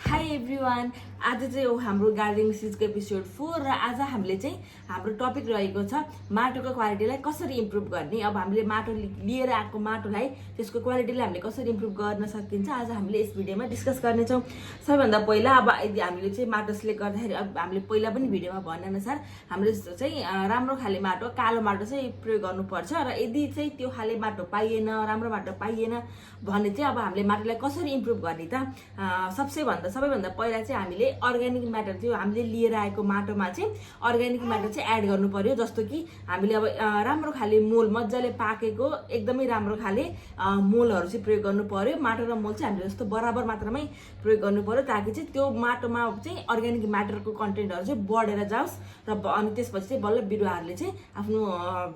High everyone, आज चाहिँ हो हाम्रो गार्डनिङ सिजको एपिसोड 4 र आज हामीले चाहिँ हाम्रो टपिक रहेको छ माटोको क्वालिटीलाई कसरी इम्प्रुभ गर्ने। अब हामीले माटो लिएर आएको माटोलाई त्यसको क्वालिटीलाई हामीले कसरी इम्प्रुभ गर्न सकिन्छ आज हामीले यस भिडियोमा डिस्कस गर्नेछौँ। सबैभन्दा पहिला अब हामीले चाहिँ माटो सिलेक्ट गर्दाखेरि अब हामीले पहिला पनि भिडियोमा भनेअनुसार हामीले चाहिँ राम्रो खाले माटो कालो माटो चाहिँ प्रयोग गर्नुपर्छ र यदि चाहिँ त्यो खाले माटो पाइएन, राम्रो माटो पाइएन भने चाहिँ अब हामीले माटोलाई कसरी इम्प्रुभ गर्ने त। सबैभन्दा पहिला चाहिँ हामीले अर्ग्यानिक म्याटर त्यो हामीले लिएर आएको माटोमा चाहिँ अर्ग्यानिक म्याटर चाहिँ एड गर्नु पर्यो। जस्तो कि हामीले अब राम्रो खाले मोल मजाले पाकेको एकदमै राम्रो खाले मोलहरू चाहिँ प्रयोग गर्नु पर्यो। माटो र मोल चाहिँ हामीले जस्तो बराबर मात्रामै प्रयोग गर्नु पर्यो ताकि चाहिँ त्यो माटोमा चाहिँ अर्ग्यानिक म्याटरको कन्टेन्टहरू चाहिँ बढेर जाओस् र अनि त्यसपछि चाहिँ बल्ल बिरुवाहरूले चाहिँ आफ्नो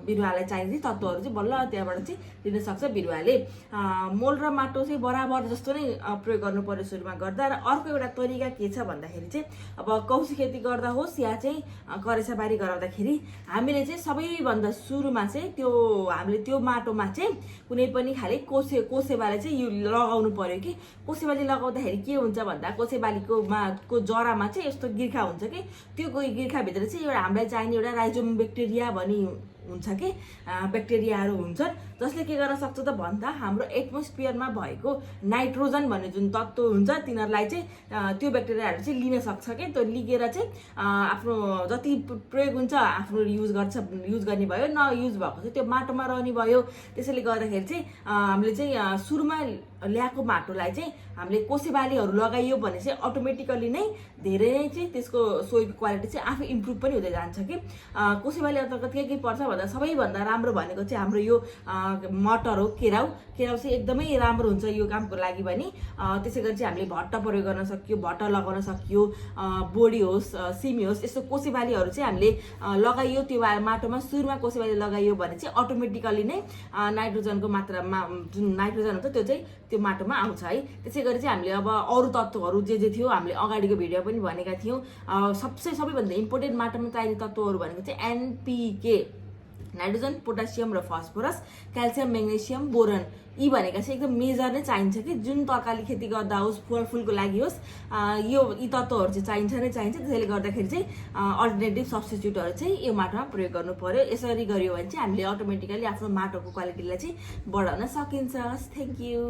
बिरुवालाई चाहिने तत्त्वहरू चाहिँ बल्ल त्यहाँबाट चाहिँ लिन सक्छ बिरुवाले। मोल र माटो चाहिँ बराबर जस्तो नै प्रयोग गर्नु पर्यो सुरुमा गर्दा। र अर्को एउटा तरिका के छ भन्दाखेरि चाहिँ अब कौसी खेती गर्दा होस् या चाहिँ करेसाबारी गराउँदाखेरि हामीले चाहिँ सबैभन्दा सुरुमा चाहिँ त्यो हामीले त्यो माटोमा चाहिँ कुनै पनि खाले कोसेबाली चाहिँ यो लगाउनु पर्यो कि कोसेबाली लगाउँदाखेरि के हुन्छ भन्दा कोसेबालीको जरामा चाहिँ यस्तो गिर्खा हुन्छ कि त्यो गिर्खाभित्र चाहिँ एउटा हामीलाई चाहिने एउटा राइजोम ब्याक्टेरिया भनी हुन्छ कि ब्याक्टेरियाहरू हुन्छन् जसले के गर्न सक्छ त भन्दा हाम्रो एटमोस्फियरमा भएको नाइट्रोजन भन्ने जुन तत्त्व हुन्छ तिनीहरूलाई चाहिँ त्यो ब्याक्टेरियाहरू चाहिँ लिन सक्छ कि त्यो लिगेर चाहिँ आफ्नो जति प्रयोग हुन्छ आफ्नो युज गर्ने भयो नयुज भएको चाहिँ त्यो माटोमा रहने भयो। त्यसैले गर्दाखेरि चाहिँ हामीले चाहिँ सुरुमा ल्याएको माटोलाई चाहिँ हामीले कोसेबालीहरू लगाइयो भने चाहिँ अटोमेटिकली नै धेरै नै चाहिँ त्यसको सोइलको क्वालिटी चाहिँ आफै इम्प्रुभ पनि हुँदै जान्छ कि। कोसेबाली अन्तर्गत के पर्छ भन्दा सबैभन्दा राम्रो भनेको चाहिँ हाम्रो यो मटर हो, केराउ चाहिँ एकदमै राम्रो हुन्छ यो कामको लागि पनि। त्यसै गरी चाहिँ हामीले भट्ट प्रयोग गर्न सकियो, भट्ट लगाउन सकियो, बोडी होस् सिमी होस् यस्तो कोसेबालीहरू चाहिँ हामीले लगाइयो त्यो माटोमा सुरुमा कोसेबाली लगाइयो भने चाहिँ अटोमेटिकली नै नाइट्रोजनको मात्रामा जुन नाइट्रोजन हुन्छ त्यो चाहिँ त्यो माटोमा आउँछ है। त्यसै गरी चाहिँ हामीले अब अरू तत्त्वहरू जे थियो हामीले अगाडिको भिडियो पनि भनेका थियौँ। सबैभन्दा इम्पोर्टेन्ट माटोमा चाहिने तत्त्वहरू भनेको चाहिँ एनपिके नाइट्रोजन, पोटासियम र फस्फोरस, क्याल्सियम, मेग्नेसियम, बोरन यी भनेका चाहिँ एकदम मेजर नै चाहिन्छ कि जुन तरकारी खेती गर्दा होस् फलफुलको लागि होस् यी तत्त्वहरू चाहिँ चाहिन्छ। त्यसैले गर्दाखेरि चाहिँ अल्टरनेटिभ सब्स्टिट्युटहरू चाहिँ यो माटोमा प्रयोग गर्नु पर्यो। यसरी गरियो भने चाहिँ हामीले अटोमेटिकली आफ्नो माटोको क्वालिटीलाई चाहिँ बढाउन सकिन्छ। Thank you.